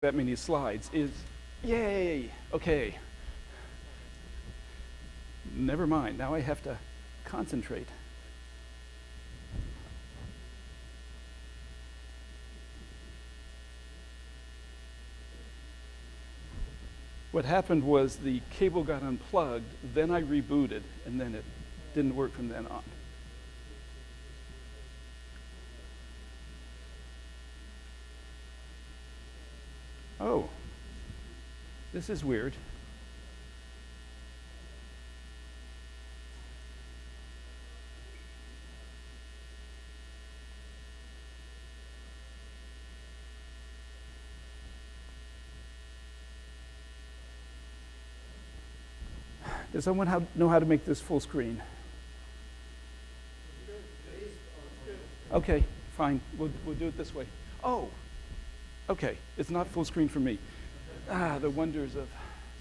that many slides is, yay, okay. Never mind, now I have to concentrate. What happened was the cable got unplugged, then I rebooted, and then it didn't work from then on. Oh, this is weird. Does someone know how to make this full screen? Okay, fine. We'll do it this way. Oh, okay. It's not full screen for me. The wonders of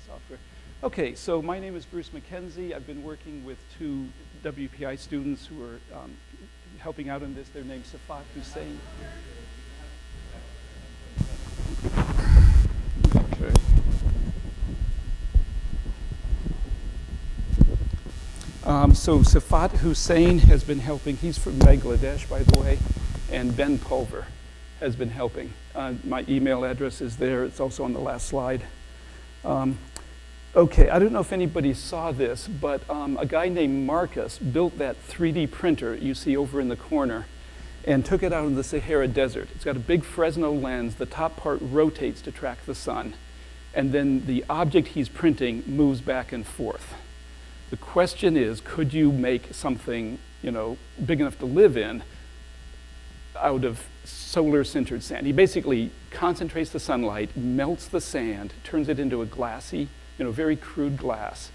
software. Okay, so my name is Bruce Mackenzie. I've been working with two WPI students who are helping out on this. Their name's Safat Hussain. Okay. So Safat Hussain has been helping. He's from Bangladesh, by the way, and Ben Pulver has been helping. My email address is there. It's also on the last slide. Okay, I don't know if anybody saw this, but a guy named Marcus built that 3D printer you see over in the corner and took it out in the Sahara Desert. It's got a big Fresnel lens. The top part rotates to track the sun. And then the object he's printing moves back and forth. The question is, could you make something, big enough to live in out of solar-sintered sand? He basically concentrates the sunlight, melts the sand, turns it into a glassy, very crude glass,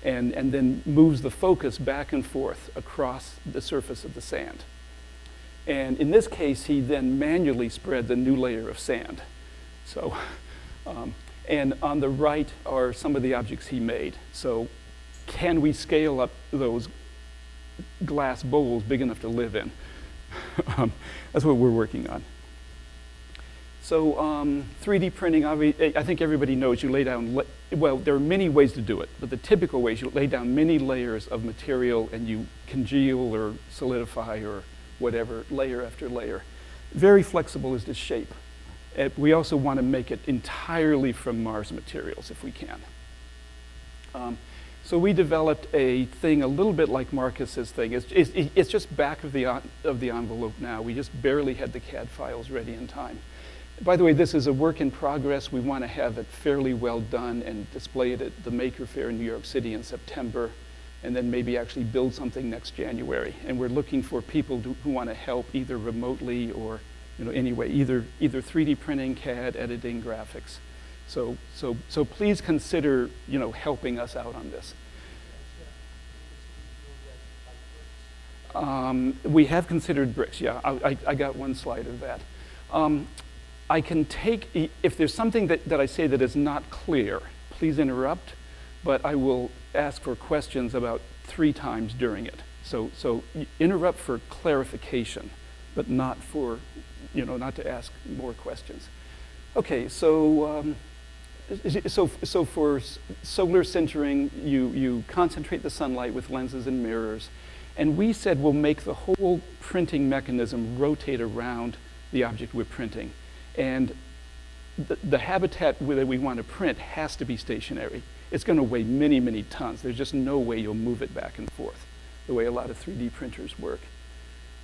and then moves the focus back and forth across the surface of the sand. And in this case, he then manually spreads a new layer of sand. So, and on the right are some of the objects he made. So, can we scale up those glass bowls big enough to live in? That's what we're working on. So 3D printing, I think everybody knows you lay down, there are many ways to do it, but the typical way is you lay down many layers of material and you congeal or solidify or whatever, layer after layer. Very flexible is the shape. We also want to make it entirely from Mars materials if we can. So we developed a thing a little bit like Marcus's thing. It's just back of the envelope now. We just barely had the CAD files ready in time. By the way, this is a work in progress. We want to have it fairly well done and display it at the Maker Faire in New York City in September, and then maybe actually build something next January. And we're looking for people who want to help either remotely or anyway, either 3D printing, CAD, editing, graphics. So please consider, helping us out on this. We have considered bricks, yeah. I got one slide of that. I can take, if there's something that I say that is not clear, please interrupt, but I will ask for questions about 3 times during it. So interrupt for clarification, but not for, not to ask more questions. Okay, so for solar sintering, you concentrate the sunlight with lenses and mirrors, and we said we'll make the whole printing mechanism rotate around the object we're printing. And the habitat that we want to print has to be stationary. It's going to weigh many, many tons. There's just no way you'll move it back and forth, the way a lot of 3D printers work.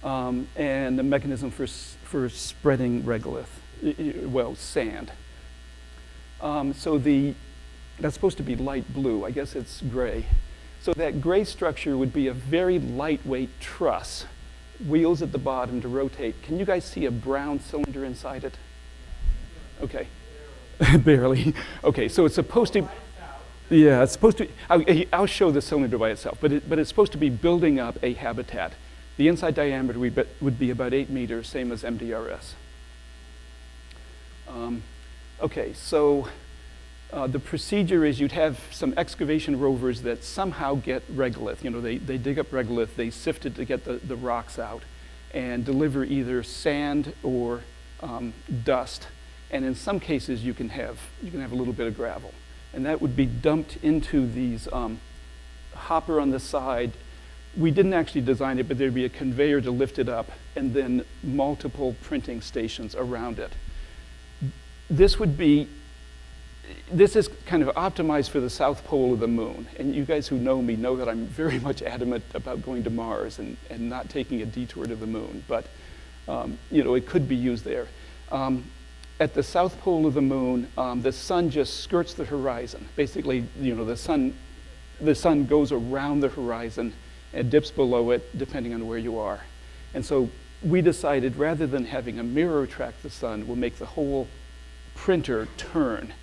And the mechanism for spreading regolith, sand. So that's supposed to be light blue. I guess it's gray. So that gray structure would be a very lightweight truss, wheels at the bottom to rotate. Can you guys see a brown cylinder inside it? Okay, barely. Okay, so it's supposed to. Yeah, it's supposed to. I'll show the cylinder by itself, but it's supposed to be building up a habitat. The inside diameter would be about 8 meters, same as MDRS. Okay, so the procedure is you'd have some excavation rovers that somehow get regolith. They dig up regolith, they sift it to get the rocks out, and deliver either sand or dust. and in some cases you can have a little bit of gravel, and that would be dumped into these hopper on the side. We didn't actually design it, but there'd be a conveyor to lift it up, and then multiple printing stations around it. This is kind of optimized for the south pole of the moon. And you guys who know me know that I'm very much adamant about going to Mars and not taking a detour to the moon. But it could be used there. At the south pole of the moon, the sun just skirts the horizon. Basically, the sun goes around the horizon and dips below it, depending on where you are. And so we decided, rather than having a mirror track the sun, we'll make the whole printer turn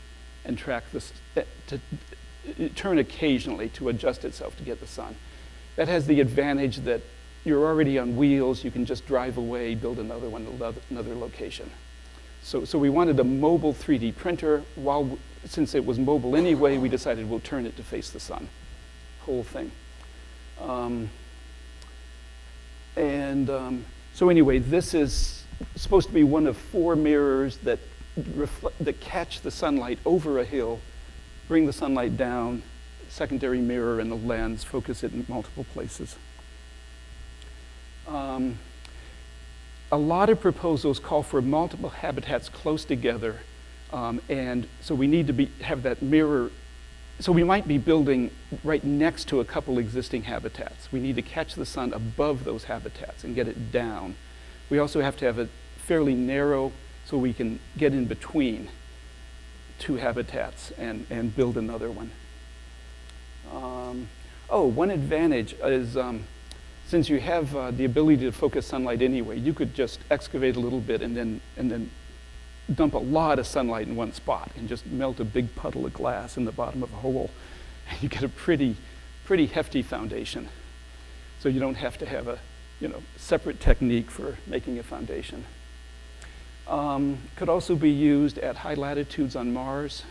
and track this, to turn occasionally to adjust itself to get the sun. That has the advantage that you're already on wheels. You can just drive away, build another one at another location. So we wanted a mobile 3D printer. Since it was mobile anyway, we decided we'll turn it to face the sun, whole thing. So anyway, this is supposed to be one of 4 mirrors that catch the sunlight over a hill, bring the sunlight down, secondary mirror and the lens, focus it in multiple places. A lot of proposals call for multiple habitats close together, and so we need to have that mirror. So we might be building right next to a couple existing habitats. We need to catch the sun above those habitats and get it down. We also have to have it fairly narrow so we can get in between 2 habitats and build another one. One advantage is since you have the ability to focus sunlight anyway, you could just excavate a little bit and then dump a lot of sunlight in one spot and just melt a big puddle of glass in the bottom of a hole. And you get a pretty hefty foundation. So you don't have to have a separate technique for making a foundation. Could also be used at high latitudes on Mars,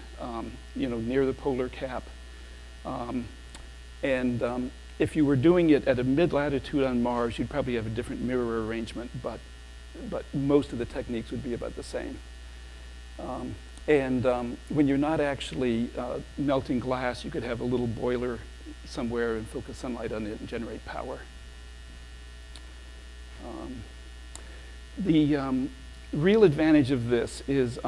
near the polar cap. If you were doing it at a mid-latitude on Mars, you'd probably have a different mirror arrangement, but most of the techniques would be about the same. When you're not actually melting glass, you could have a little boiler somewhere and focus sunlight on it and generate power. The real advantage of this is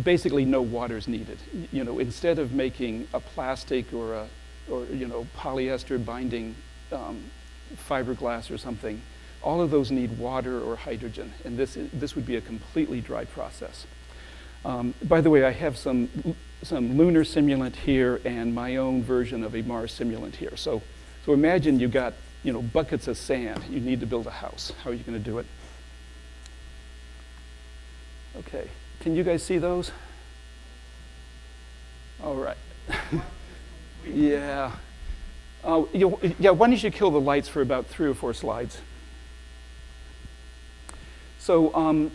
basically no water's needed. Instead of making a plastic or polyester binding fiberglass or something, all of those need water or hydrogen, and this would be a completely dry process. By the way, I have some lunar simulant here and my own version of a Mars simulant here. So imagine you got buckets of sand. You need to build a house. How are you going to do it? Okay, can you guys see those? All right. Yeah. Why don't you kill the lights for about 3 or 4 slides? So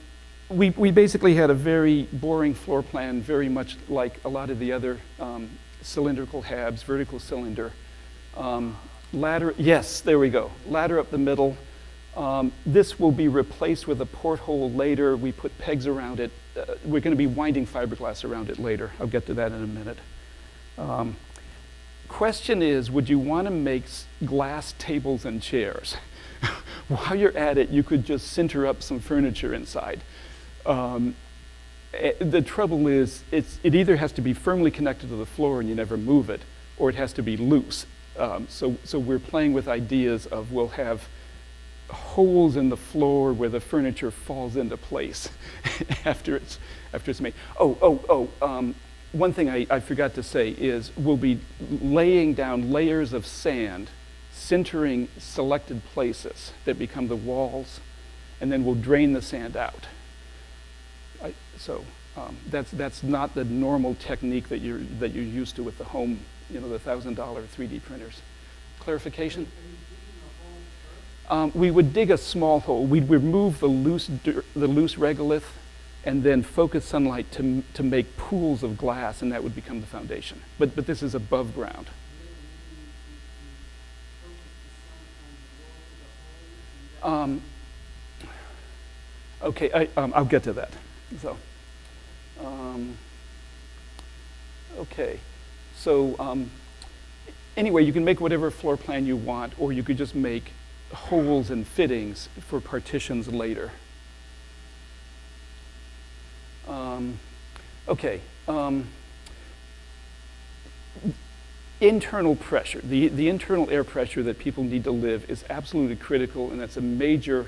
we basically had a very boring floor plan, very much like a lot of the other cylindrical HABs, vertical cylinder. Ladder, yes, there we go. Ladder up the middle. This will be replaced with a porthole later. We put pegs around it. We're going to be winding fiberglass around it later. I'll get to that in a minute. Question is, would you want to make glass tables and chairs? While you're at it, you could just sinter up some furniture inside. The trouble is, it either has to be firmly connected to the floor and you never move it, or it has to be loose. So we're playing with ideas of we'll have holes in the floor where the furniture falls into place after it's made. One thing I forgot to say is we'll be laying down layers of sand, sintering selected places that become the walls, and then we'll drain the sand out. That's not the normal technique that you're used to with the home, the $1,000 3D printers. Clarification? We would dig a small hole. We'd remove the loose regolith and then focus sunlight to make pools of glass, and that would become the foundation. But this is above ground. Okay, I'll get to that. So, Okay, so anyway, you can make whatever floor plan you want, or you could just make holes and fittings for partitions later. Okay. Internal pressure, the internal air pressure that people need to live is absolutely critical, and that's a major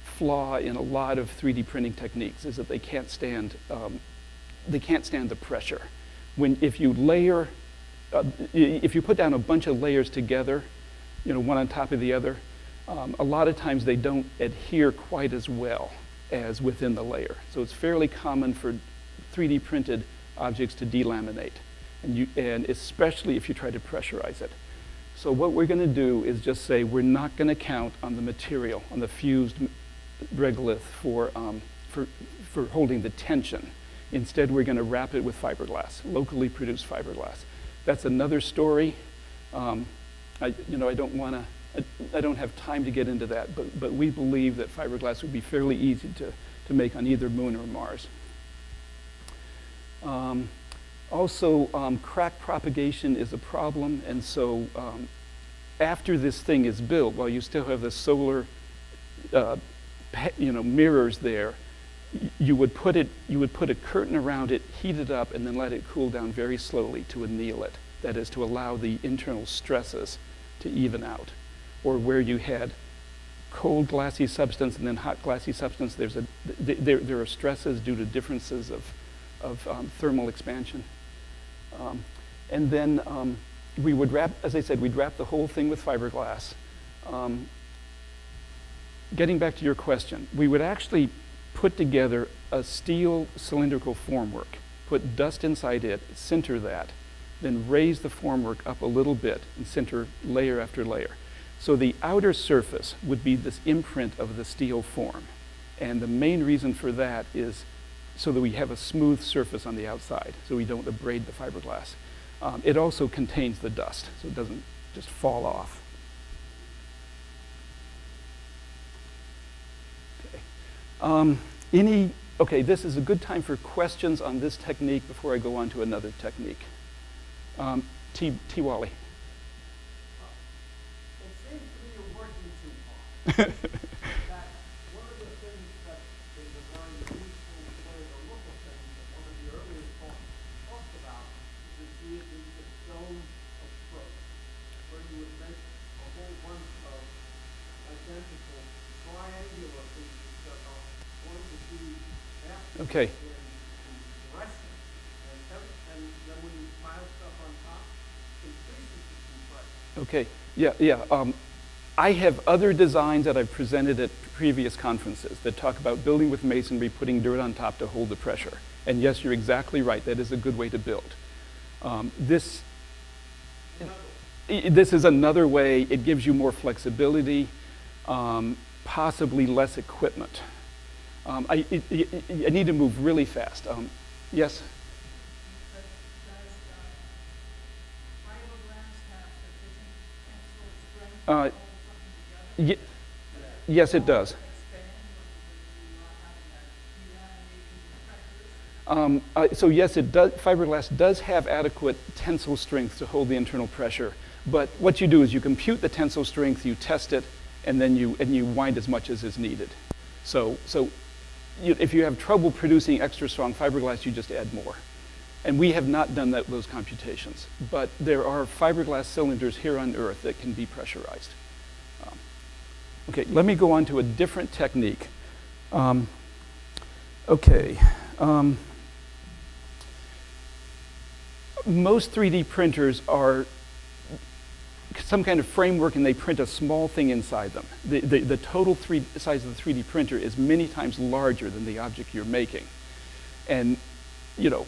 flaw in a lot of 3D printing techniques, is that they can't stand the pressure. If you layer, if you put down a bunch of layers together, one on top of the other, a lot of times they don't adhere quite as well as within the layer. So it's fairly common for 3D printed objects to delaminate, and especially if you try to pressurize it. So what we're going to do is just say we're not going to count on the material, on the fused regolith for holding the tension. Instead, we're going to wrap it with fiberglass, locally produced fiberglass. That's another story. I don't have time to get into that, but we believe that fiberglass would be fairly easy to make on either Moon or Mars. Also, crack propagation is a problem, and so after this thing is built, while you still have the solar mirrors there, you would put a curtain around it, heat it up, and then let it cool down very slowly to anneal it. That is, to allow the internal stresses to even out. Or where you had cold glassy substance and then hot glassy substance, there are stresses due to differences of thermal expansion. And then we would wrap, as I said, we'd wrap the whole thing with fiberglass. Getting back to your question, we would actually put together a steel cylindrical formwork, put dust inside it, center that, then raise the formwork up a little bit and center layer after layer. So the outer surface would be this imprint of the steel form. And the main reason for that is so that we have a smooth surface on the outside, so we don't abrade the fiberglass. It also contains the dust, so it doesn't just fall off. Okay, this is a good time for questions on this technique before I go on to another technique. T. Wally. It seems to me you're working too hard. That one of the things that is a very useful way to look at things that one of the earlier talked about is the dome approach, where you would make a whole bunch of identical triangular pieces that are going to be after Okay. in resting. And then when you pile stuff on top, increases the compression. Okay, yeah. I have other designs that I've presented at previous conferences that talk about building with masonry, putting dirt on top to hold the pressure. And yes, you're exactly right. That is a good way to build. This is another way. It gives you more flexibility, possibly less equipment. I need to move really fast. Yes? Yes, it does. So yes, it does. Fiberglass does have adequate tensile strength to hold the internal pressure. But what you do is you compute the tensile strength, you test it, and then you wind as much as is needed. So if you have trouble producing extra strong fiberglass, you just add more. And we have not done those computations. But there are fiberglass cylinders here on Earth that can be pressurized. Okay, let me go on to a different technique. Most 3D printers are some kind of framework, and they print a small thing inside them. The total size of the 3D printer is many times larger than the object you're making. And,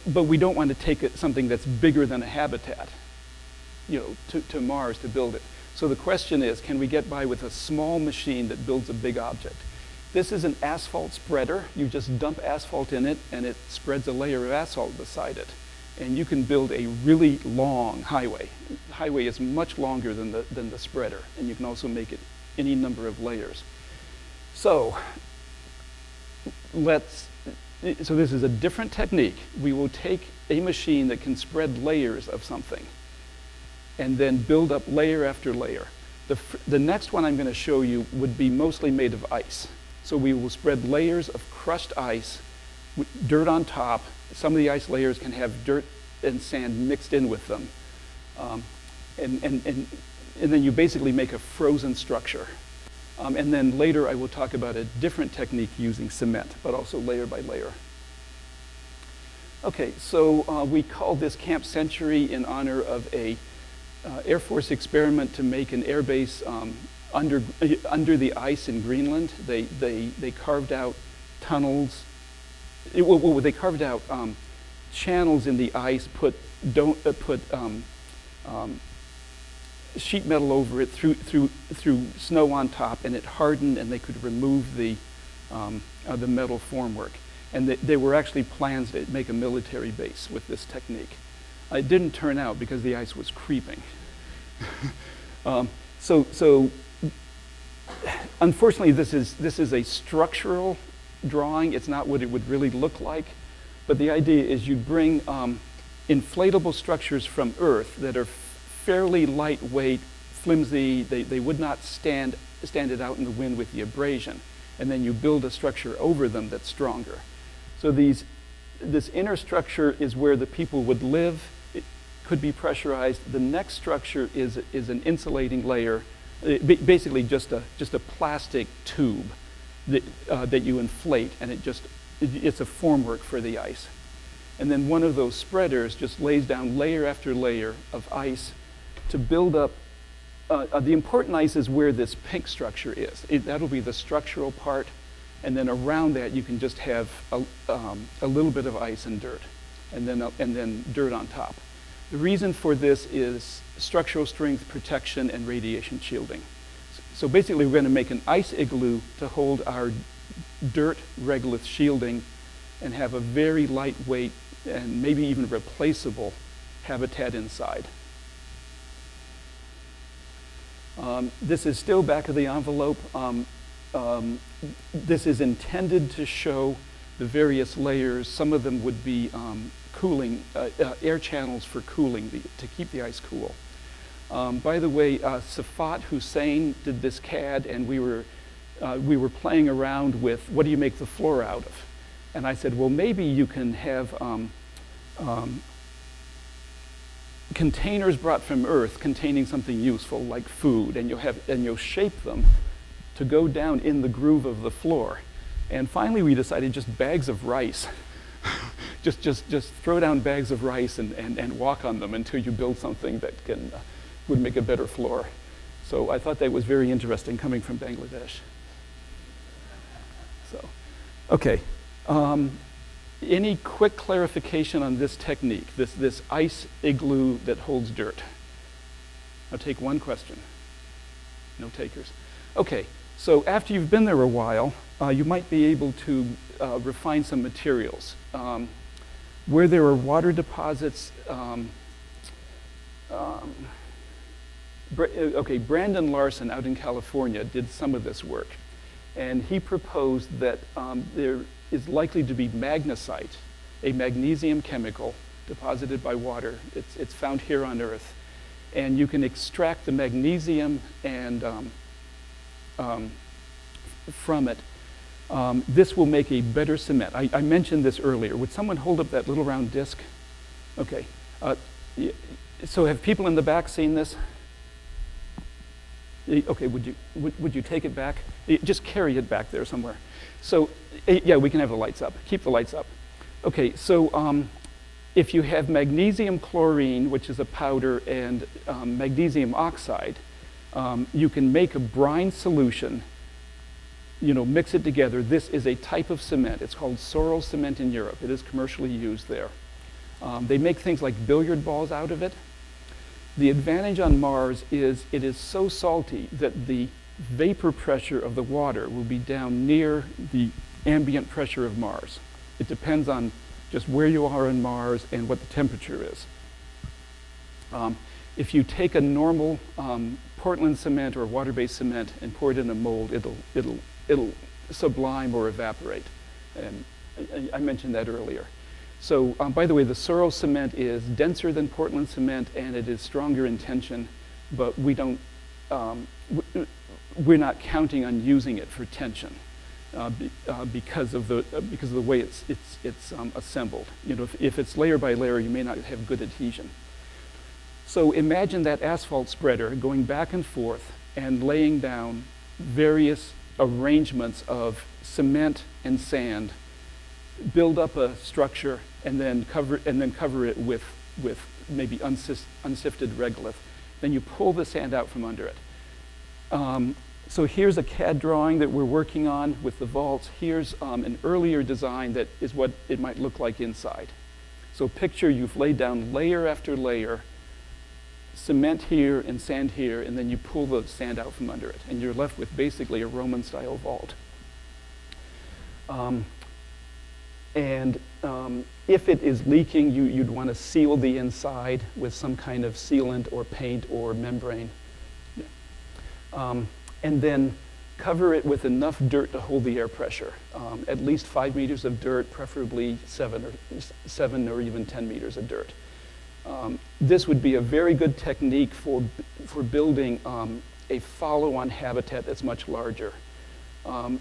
but we don't want to take something that's bigger than a habitat, to Mars to build it. So the question is, can we get by with a small machine that builds a big object? This is an asphalt spreader. You just dump asphalt in it, and it spreads a layer of asphalt beside it. And you can build a really long highway. The highway is much longer than the spreader, and you can also make it any number of layers. So let's So this is a different technique. We will take a machine that can spread layers of something and then build up layer after layer. The next one I'm going to show you would be mostly made of ice. So we will spread layers of crushed ice with dirt on top. Some of the ice layers can have dirt and sand mixed in with them. And then you basically make a frozen structure. And then later I will talk about a different technique using cement, but also layer by layer. Okay, so we call this Camp Century in honor of a Air Force experiment to make an air base under the ice in Greenland. They carved out tunnels. They carved out channels in the ice, put sheet metal over it, through snow on top, and it hardened, and they could remove the metal formwork. And there were actually plans to make a military base with this technique. It didn't turn out because the ice was creeping. So unfortunately, this is a structural drawing. It's not what it would really look like. But the idea is you'd bring inflatable structures from Earth that are fairly lightweight, flimsy. They would not stand it out in the wind with the abrasion. And then you build a structure over them that's stronger. So this inner structure is where the people would live. It could be pressurized. The next structure is an insulating layer, basically just a plastic tube that you inflate, and it's a formwork for the ice. And then one of those spreaders just lays down layer after layer of ice to build up. The important ice is where this pink structure is. That'll be the structural part. And then around that, you can just have a little bit of ice and dirt, and then dirt on top. The reason for this is structural strength, protection, and radiation shielding. So basically, we're going to make an ice igloo to hold our dirt regolith shielding and have a very lightweight and maybe even replaceable habitat inside. This is still back of the envelope. This is intended to show the various layers. Some of them would be cooling, air channels for cooling, to keep the ice cool. By the way, Safat Hussein did this CAD, and we were playing around with what do you make the floor out of? And I said, well, maybe you can have containers brought from Earth containing something useful like food, and you'll shape them to go down in the groove of the floor. And finally we decided just bags of rice. just throw down bags of rice and walk on them until you build something that would make a better floor. So I thought that was very interesting coming from Bangladesh. So, okay. Any quick clarification on this technique, this ice igloo that holds dirt? I'll take one question. No takers. Okay, so after you've been there a while, you might be able to refine some materials. Where there are water deposits, Brandon Larson out in California did some of this work. And he proposed that there is likely to be magnesite, a magnesium chemical deposited by water. It's found here on Earth. And you can extract the magnesium and from it. This will make a better cement. I mentioned this earlier. Would someone hold up that little round disc? Okay. So have people in the back seen this? Okay, would you take it back? Just carry it back there somewhere. So, yeah, we can have the lights up. Keep the lights up. Okay, so if you have magnesium chlorine, which is a powder, and magnesium oxide, you can make a brine solution, mix it together. This is a type of cement. It's called sorrel cement in Europe. It is commercially used there. They make things like billiard balls out of it. The advantage on Mars is it is so salty that the vapor pressure of the water will be down near the ambient pressure of Mars. It depends on just where you are on Mars and what the temperature is. If you take a normal Portland cement or water-based cement and pour it in a mold, it'll sublime or evaporate. And I mentioned that earlier. So, by the way, the Sorrel cement is denser than Portland cement, and it is stronger in tension, but we don't, we're not counting on using it for tension because of the way it's assembled. You know, if it's layer by layer, you may not have good adhesion. So imagine that asphalt spreader going back and forth and laying down various arrangements of cement and sand, build up a structure, and then cover it with maybe unsifted regolith. Then you pull the sand out from under it. So here's a CAD drawing that we're working on with the vaults. Here's an earlier design that is what it might look like inside. So picture you've laid down layer after layer, cement here and sand here, and then you pull the sand out from under it, and you're left with basically a Roman-style vault. If it is leaking, you'd want to seal the inside with some kind of sealant or paint or membrane. And then cover it with enough dirt to hold the air pressure. At least 5 meters of dirt, preferably 7 or even 10 meters of dirt. This would be a very good technique for building a follow-on habitat that's much larger.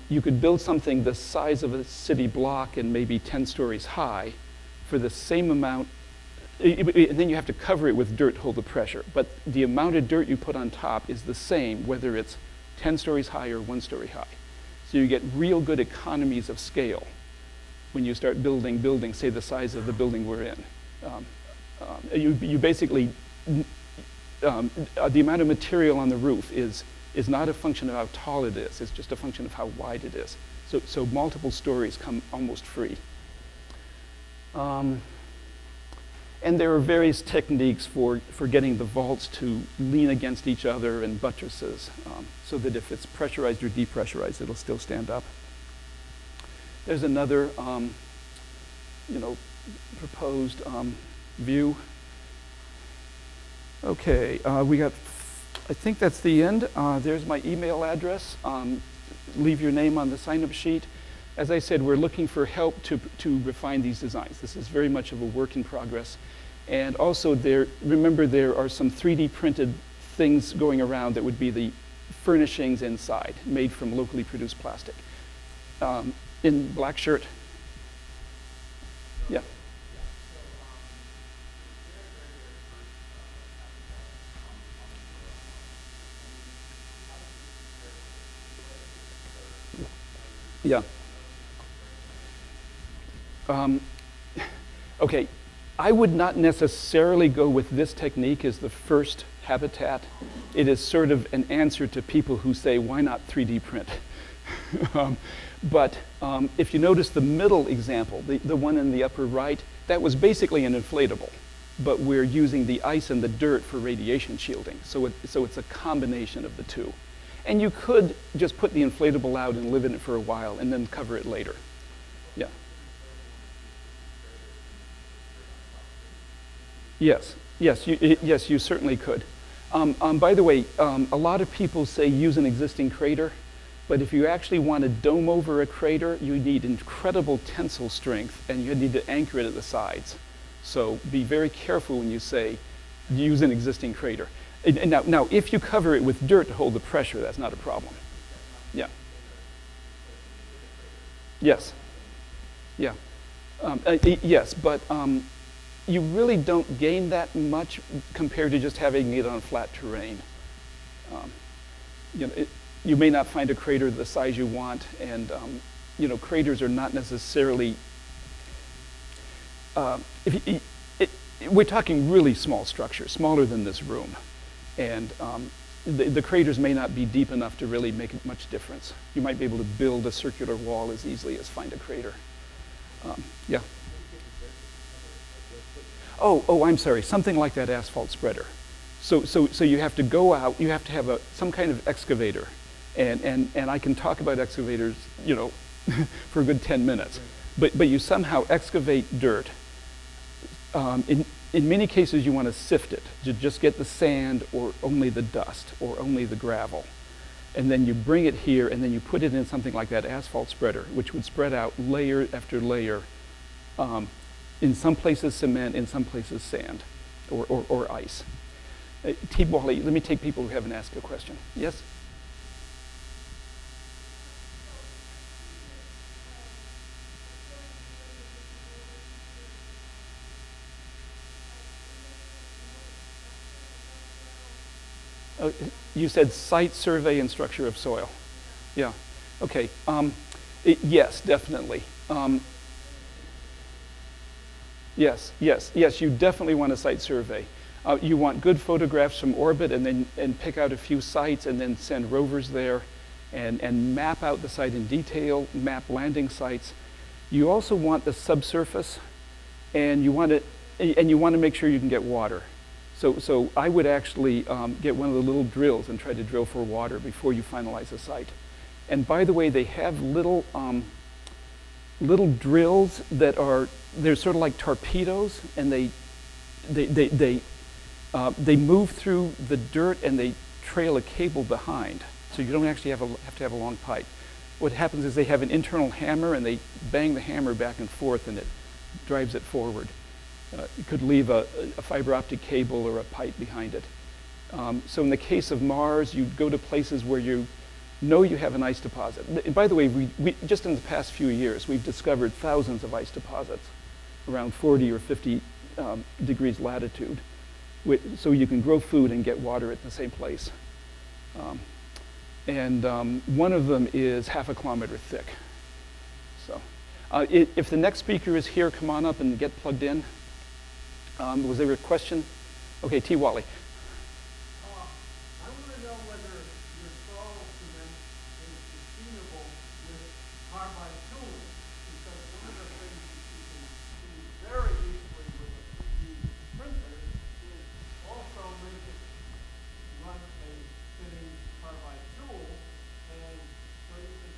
You could build something the size of a city block and maybe 10 stories high for the same amount, and then you have to cover it with dirt to hold the pressure. But the amount of dirt you put on top is the same whether it's 10 stories high or 1 story high. So you get real good economies of scale when you start building buildings, say the size of the building we're in. You basically, the amount of material on the roof is not a function of how tall it is, it's just a function of how wide it is. So multiple stories come almost free. And there are various techniques for getting the vaults to lean against each other and buttresses, so that if it's pressurized or depressurized, it'll still stand up. There's another, proposed view. Okay, I think that's the end. There's my email address. Leave your name on the sign-up sheet. As I said, we're looking for help to refine these designs. This is very much of a work in progress. And also, remember there are some 3D printed things going around that would be the furnishings inside, made from locally produced plastic. In black shirt. Yeah. Yeah. Okay, I would not necessarily go with this technique as the first habitat. It is sort of an answer to people who say, why not 3D print? But if you notice the middle example, the one in the upper right, that was basically an inflatable, but we're using the ice and the dirt for radiation shielding. So it's a combination of the two. And you could just put the inflatable out and live in it for a while and then cover it later. Yeah. Yes, you certainly could. By the way, a lot of people say use an existing crater, but if you actually want to dome over a crater, you need incredible tensile strength and you need to anchor it at the sides. So be very careful when you say use an existing crater. And now, if you cover it with dirt to hold the pressure, that's not a problem. Yeah. Yes. Yeah. Yes, but you really don't gain that much compared to just having it on flat terrain. You may not find a crater the size you want, and craters are not necessarily. We're talking really small structures, smaller than this room. And the craters may not be deep enough to really make much difference. You might be able to build a circular wall as easily as find a crater. Yeah. Oh, I'm sorry. Something like that asphalt spreader. So you have to go out. You have to have some kind of excavator, and I can talk about excavators, for a good 10 minutes. But you somehow excavate dirt. In many cases, you want to sift it to just get the sand or only the dust or only the gravel. And then you bring it here, and then you put it in something like that asphalt spreader, which would spread out layer after layer. In some places cement, in some places sand or ice. T. Wally, let me take people who haven't asked a question. Yes? You said site survey and structure of soil. Yeah. Okay. Yes, definitely. Yes. You definitely want a site survey. You want good photographs from orbit, and pick out a few sites, and then send rovers there, and map out the site in detail. Map landing sites. You also want the subsurface, and you want to make sure you can get water. So I would actually get one of the little drills and try to drill for water before you finalize a site. And by the way, they have little drills they're sort of like torpedoes, and they move through the dirt, and they trail a cable behind. So you don't actually have to have a long pipe. What happens is they have an internal hammer, and they bang the hammer back and forth, and it drives it forward. You could leave a fiber optic cable or a pipe behind it. So in the case of Mars, you go to places where you know you have an ice deposit. And by the way, we just in the past few years, we've discovered thousands of ice deposits around 40 or 50 degrees latitude. So you can grow food and get water at the same place. One of them is 1/2 kilometer thick. So if the next speaker is here, come on up and get plugged in. Was there a question? Okay, T. Wally. I want to know whether your sorrel cement is sustainable with carbide tooling, because one of the things that you can do very easily with a 3D printer is also make it run a fitting carbide tool, and so you can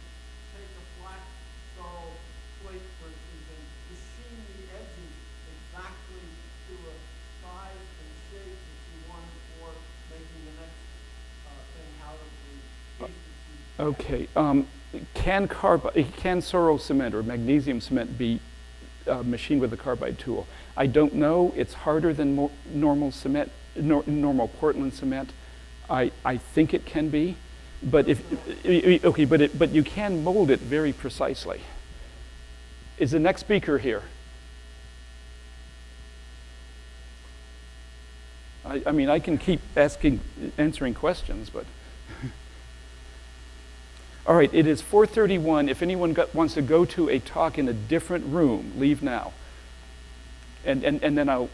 take a flat sorrel plate, for instance, and machine the edges exactly to a size and shape that you want for making the next thing out of the pieces. Okay. Can sorrel cement or magnesium cement be machined with a carbide tool? I don't know. It's harder than normal cement, normal Portland cement. I think it can be, but but you can mold it very precisely. Is the next speaker here? I mean, I can keep answering questions, but. All right, it is 4:31. If anyone wants to go to a talk in a different room, leave now. And then I'll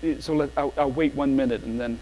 wait 1 minute, and then